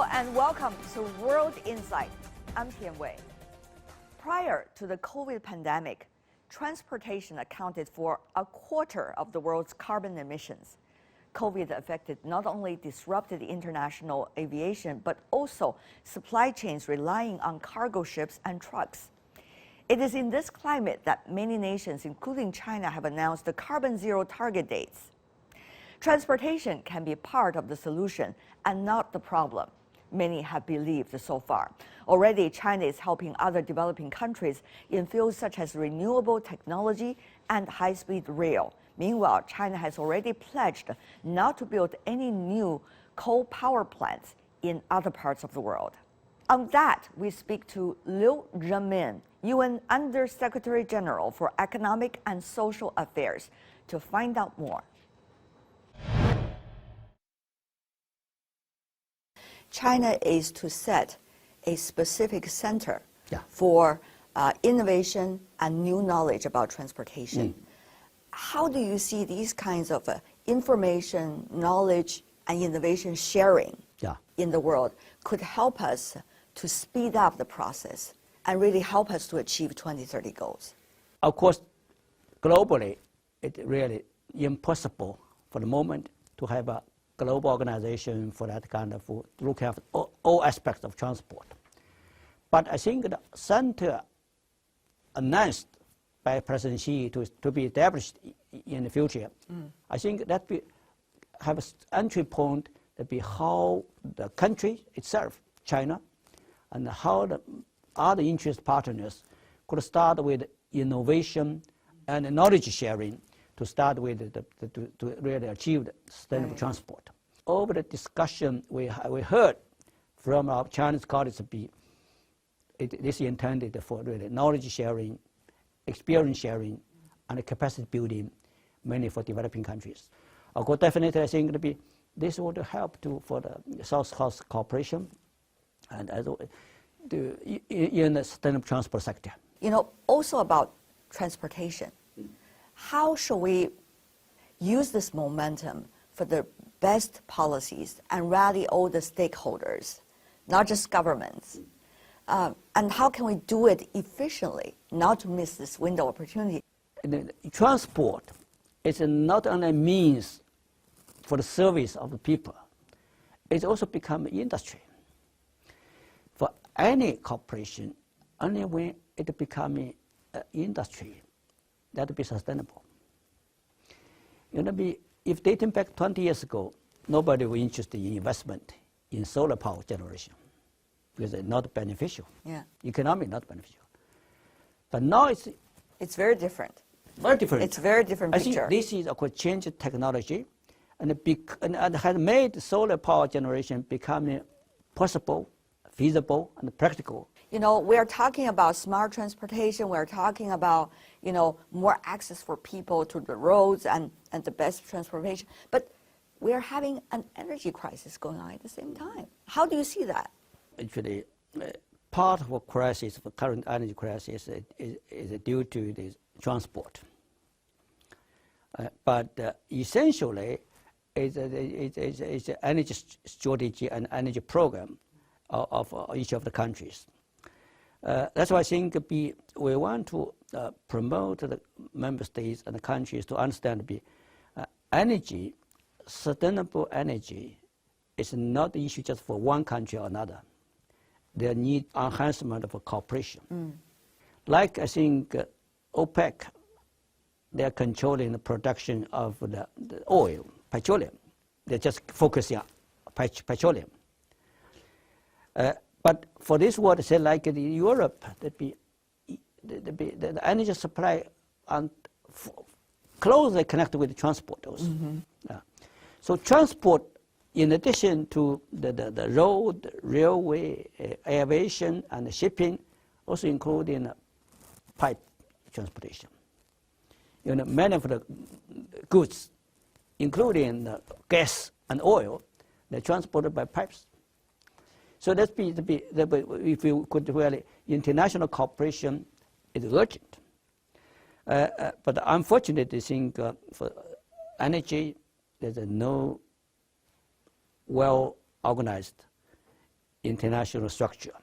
Hello and welcome to World Insight. I'm Tian. Prior to the COVID pandemic, transportation accounted for a quarter of the world's carbon emissions. COVID affected not only disrupted international aviation, but also supply chains relying on cargo ships and trucks. It is in this climate that many nations, including China, have announced the carbon zero target dates. Transportation can be part of the solution and not the problem. Many have believed so far. Already, China is helping other developing countries in fields such as renewable technology and high-speed rail. Meanwhile, China has already pledged not to build any new coal power plants in other parts of the world. On that, we speak to Zhenmin, UN Under-Secretary General for Economic and Social Affairs, to find out more. China is to set a specific center for innovation and new knowledge about transportation. How do you see these kinds of information, knowledge, and innovation sharing in the world could help us to speed up the process and really help us to achieve 2030 goals? Of course, globally, it's really impossible for the moment to have a global organization for that kind of look at all aspects of transport. But I think the center announced by President Xi to be established in the future, I think that we have an entry point to be how the country itself, China, and how the other interest partners could start with innovation and knowledge sharing to start with to really achieve sustainable transport. Over the discussion we heard from our Chinese colleagues, this is intended for really knowledge sharing, experience sharing, and capacity building, mainly for developing countries. Of course, definitely I think this would help for the South-South cooperation and in the sustainable transport sector. You know, also about transportation. How should we use this momentum for the best policies and rally all the stakeholders, not just governments? And how can we do it efficiently, not to miss this window opportunity? Transport is not only a means for the service of the people, it's also become an industry. For any corporation, only when it becomes an industry, that will be sustainable. If dating back 20 years ago, nobody was interested in investment in solar power generation because it's not beneficial. Economic not beneficial. But now it's very different. Very different. It's a very different picture. I think this is a change in technology and has made solar power generation becoming possible, feasible, and practical. You know, we're talking about smart transportation. We're talking about, you know, more access for people to the roads and the best transportation. But we're having an energy crisis going on at the same time. How do you see that? Actually, part of the crisis, the current energy crisis, is due to the transport. But essentially, it's an energy strategy and energy program of each of the countries. That's why I think we want to promote the member states and the countries to understand energy, sustainable energy, is not the issue just for one country or another. There need enhancement of cooperation. Like I think OPEC, they're controlling the production of the oil, petroleum. They're just focusing on petroleum. But for this world, say like in Europe, the energy supply and closely connected with transport also. So transport, in addition to the road, railway, aviation, and shipping, also including pipe transportation. You know, many of the goods, including gas and oil, they're transported by pipes. So if you could really, international cooperation is urgent. But unfortunately, I think for energy, there's no well-organized international structure.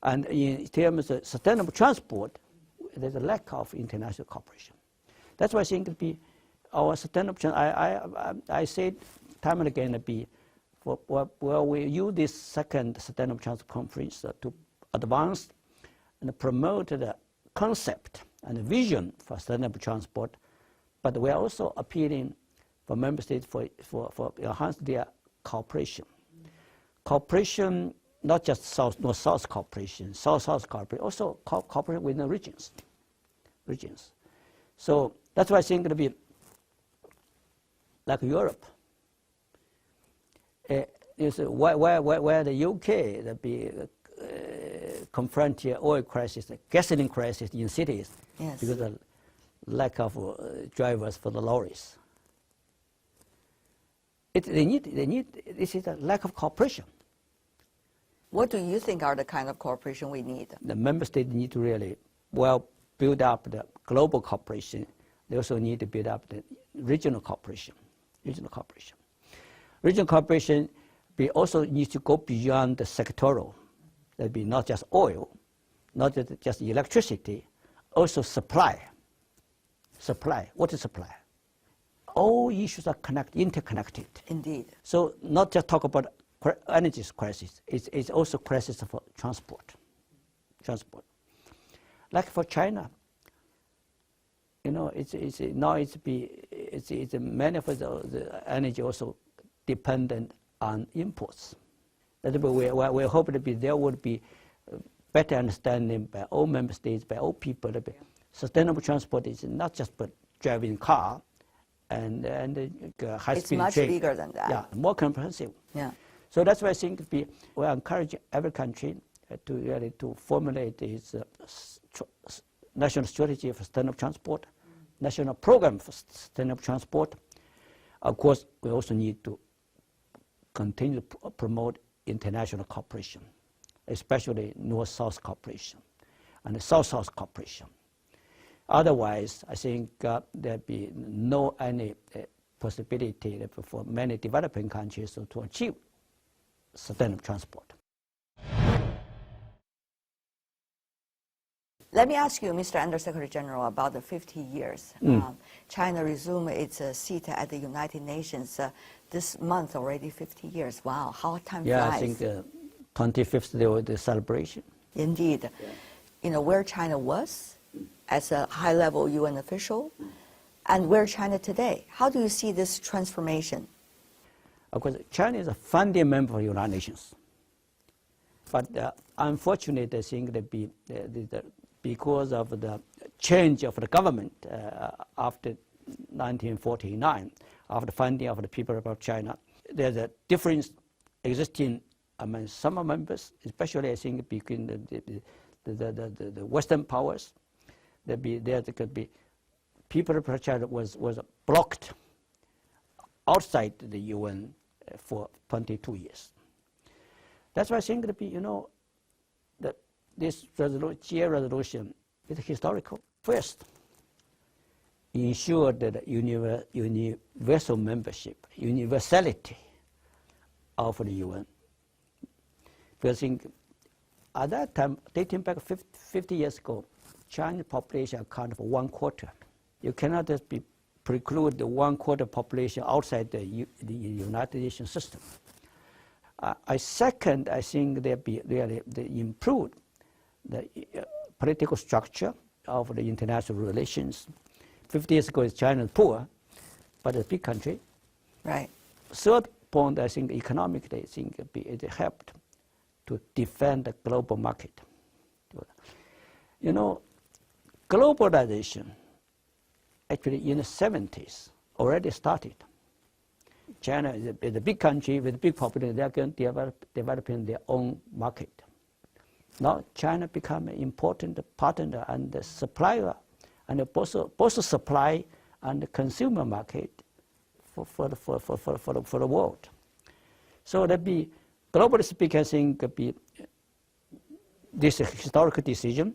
And in terms of sustainable transport, there's a lack of international cooperation. That's why I think our sustainable transport, I say time and again, we use this second sustainable transport conference to advance and promote the concept and the vision for sustainable transport, but we are also appealing for member states for enhance their cooperation. Cooperation, not just North-South cooperation, South-South cooperation, also cooperation within the regions. So that's why I think it'll be like Europe. Is where the UK will be confronting oil crisis, gasoline crisis in cities, yes, because of lack of drivers for the lorries. They need. This is a lack of cooperation. What do you think are the kind of cooperation we need? The member states need to really build up the global cooperation. They also need to build up the regional cooperation. Regional cooperation also needs to go beyond the sectoral. That be not just oil, not just electricity, also supply. Water supply. All issues are interconnected. Indeed. So not just talk about energy crisis, it's also crisis for transport. Like for China, many of the energy also dependent on imports. That we hope there would be better understanding by all member states, by all people. That sustainable transport is not just about driving car and high-speed train. It's much bigger than that. Yeah, more comprehensive. Yeah. So that's why I think we encourage every country to formulate its national strategy for sustainable transport, national program for sustainable transport. Of course, we also need to continue to promote international cooperation, especially North-South cooperation and South-South cooperation. Otherwise, I think there'd be no any possibility for many developing countries to achieve sustainable transport. Let me ask you, Mr. Undersecretary General, about the 50 years. China resumed its seat at the United Nations this month, already 50 years. Wow, how time flies. Yeah, I think the 25th day of the celebration. Indeed. Yeah. Where China was as a high-level UN official and where China today. How do you see this transformation? Of course, China is a founding member of the United Nations. But unfortunately, I think that because of the change of the government after 1949, after the founding of the People of China, there's a difference existing among some members, especially I think between the Western powers. There could be People of China was blocked outside the UN for 22 years. That's why I think that this GA resolution is historical. First, ensure that universal membership, universality of the UN. Because I think at that time, dating back 50 years ago, Chinese population accounted for 1/4. You cannot just preclude the 1/4 population outside the United Nations system. Second, I think they improved the political structure of the international relations. 50 years ago, China was poor, but a big country. Right. Third point, I think economically, I think it helped to defend the global market. Globalization actually in the 70s already started. China is a big country with a big population. They are going to developing their own market. Now China become an important partner and supplier, and both supply and the consumer market for the world. So that globally speaking, I think this historical decision,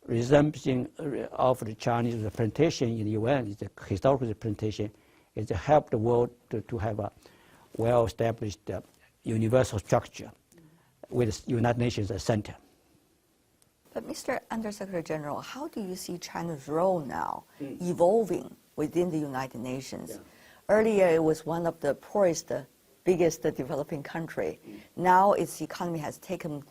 resumption of the Chinese representation in the UN is a historical representation. It helped the world to have a well-established universal structure with the United Nations as center. But Mr. Undersecretary General, how do you see China's role now evolving within the United Nations? Yeah. Earlier, it was one of the poorest, biggest developing country. Now its economy has taken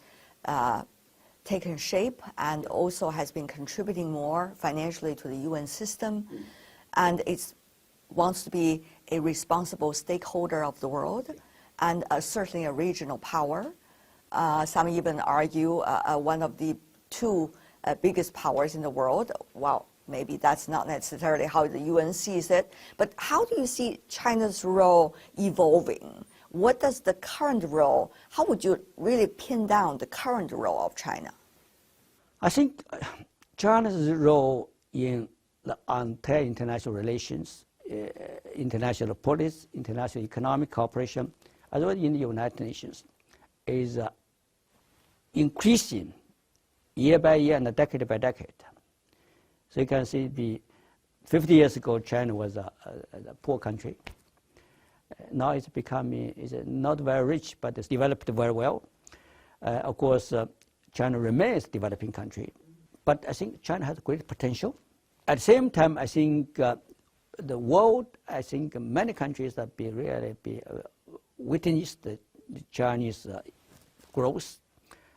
shape and also has been contributing more financially to the UN system, and it wants to be a responsible stakeholder of the world and certainly a regional power. Some even argue one of the two biggest powers in the world. Well, maybe that's not necessarily how the UN sees it, but how do you see China's role evolving? What does the current role, how would you really pin down the current role of China? I think China's role in the entire international relations, international policy, international economic cooperation, as well as in the United Nations, is increasing year by year and decade by decade. So you can see 50 years ago, China was a poor country. Now it's becoming, it's not very rich, but it's developed very well. Of course, China remains a developing country, but I think China has great potential. At the same time, I think the world, I think many countries have really witnessed the Chinese growth.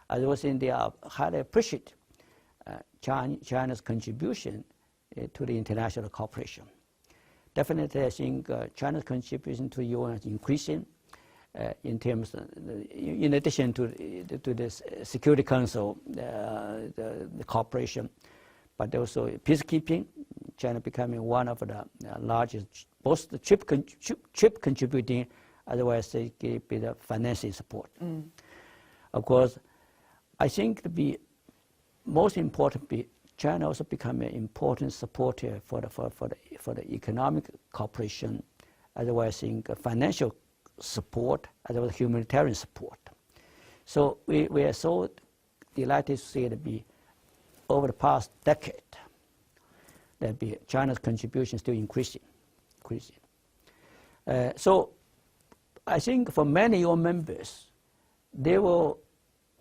I was think they are highly appreciate China's contribution to the international cooperation. Definitely, I think China's contribution to UN is increasing in terms of, in addition to the Security Council, the cooperation, but also peacekeeping. China becoming one of the largest, both the chip contributing, otherwise they give the financing support. Of course, I think the most important, China also become an important supporter for the economic cooperation, otherwise financial support, as well as humanitarian support. So we are so delighted to see that over the past decade, that China's contribution still increasing. So I think for many UN members, they will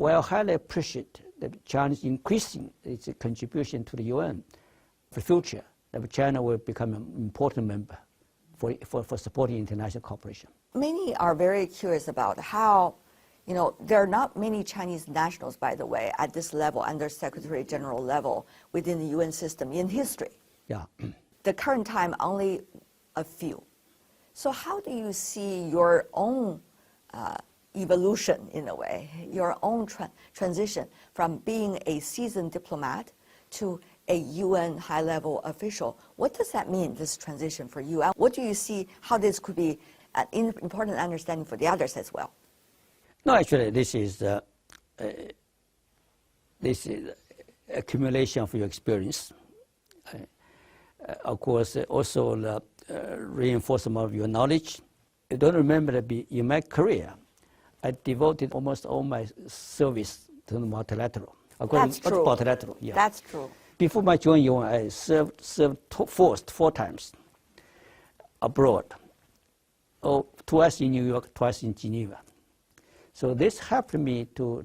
highly appreciate that China is increasing its contribution to the UN. For the future, that China will become an important member for supporting international cooperation. Many are very curious about how, there are not many Chinese nationals, by the way, at this level, under Secretary General level, within the UN system in history. Yeah. The current time, only a few. So how do you see your own evolution, in a way, your own transition from being a seasoned diplomat to a UN high-level official? What does that mean, this transition for you? And what do you see how this could be an important understanding for the others as well? No, actually, this is accumulation of your experience. Of course, also the reinforcement of your knowledge. You don't remember that in my career, I devoted almost all my service to the multilateral. That's true. Multilateral, yeah. That's true. Before my joining UN, I served four times abroad. Twice in New York, twice in Geneva. So this helped me to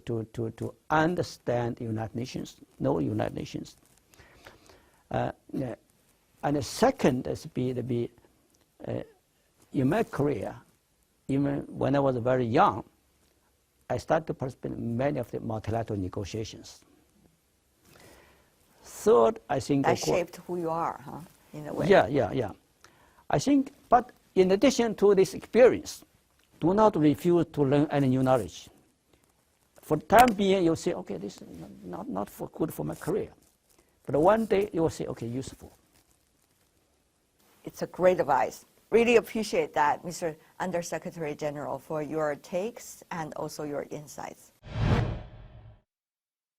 understand the United Nations, know United Nations. And the second is in my career, even when I was very young, I started to participate in many of the multilateral negotiations. Third, I think that shaped who you are, huh? In a way. Yeah. I think, but in addition to this experience, do not refuse to learn any new knowledge. For the time being, you'll say, okay, this is not good for my career. But one day, you will say, okay, useful. It's a great advice. Really appreciate that, Mr. Undersecretary General, for your takes and also your insights.